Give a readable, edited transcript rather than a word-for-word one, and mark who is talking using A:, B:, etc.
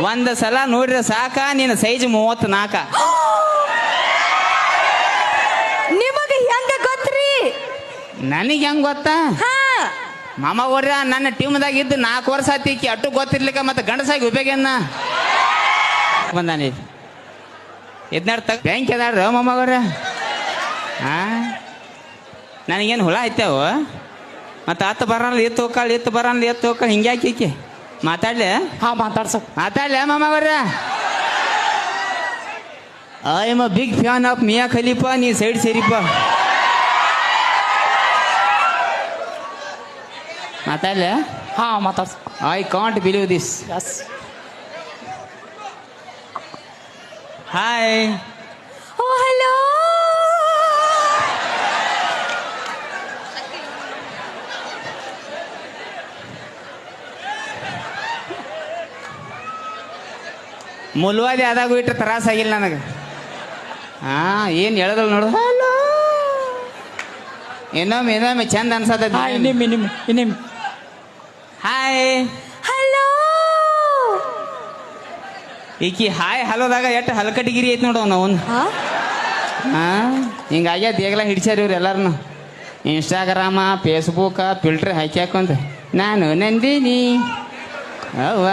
A: ಒಂದು ಸಲ ನೋಡ್ರಿ ಸಾಕ ನಿನ್ನ ಸೈಜ್ 34.
B: ನಿಮಗೆ ಹೆಂಗ ಗೊತ್ತ್ರಿ?
A: ನನಗೆ ಹೆಂಗ್ ಗೊತ್ತಾ? ಮಾಮ ಅವ್ರ ನನ್ನ ಟೀಮ್ದಾಗ ಇದ್ದು 4 ವರ್ಷ ಆತಿಕ್ಕಿ ಅಟ್ಟು ಗೊತ್ತಿರ್ಲಿಕ್ಕ ಮತ್ತೆ ಗಂಡಸಾಗಿ ಉಪಯೋಗನ್ನ ಬಂದಾನಿ. ಇದನ್ನ ತಗ ಬ್ಯಾಂಕ್ ಅದಾರ ಮಾಮ ಅವ್ರ. ನನಗೇನು ಹುಳ ಐತೇವ ಮತ್ತೆ ಅತ್ತ ಬರಲ್ಲ ಎತ್ತು ಹೋಗ್ಕಾಳ ಎತ್ತು ಬರಲ್ಲ ಎತ್ತು ಹೋಗ್ಕಾಳ ಹಿಂಗ್ಯಾಕಿ ಮಾತಾಡ್ಲೆ. ಮಾತಾಡ್ಲೆ ಮಾಮ ಅವ್ರ. I am a big fan of Mia Khalifa. ನೀ ಸೈಡ್ ಸೇರಿಪ್ಪ. ಮಾತಾಡ್ಲೆ. I can't believe this. Hi.
B: Oh hello.
A: ಮುಲ್ವಾದಿ ಆದಾಗೂ ಇಟ್ಟರೆ ತ್ರಾಸಾಗಿಲ್ಲ ನನಗೆ. ಏನು ಹೇಳೋದಲ್ಲ ನೋಡು. ಇನ್ನೊಮ್ಮೆ ಚಂದ ಅನ್ಸತ್ತ. Hi
B: hello.
A: ಈಕಿ ಹಾಯ್ ಹಲೋದಾಗ ಎಷ್ಟು ಹಲ್ಕಟಿಗಿರಿ ಐತಿ ನೋಡು ನಾವು. ಹಿಂಗಾಗ್ಯ ದೇಗಲ ಹಿಡ್ಸ್ಯಾರ ಇವ್ರು ಎಲ್ಲಾರನು. ಇನ್ಸ್ಟಾಗ್ರಾಮ ಫೇಸ್ಬುಕ್ ಫಿಲ್ಟ್ರ್ ಹಾಕಿ ಹಾಕೊಂತ ನಾನು ನಂದಿನಿ ಅವ್ವ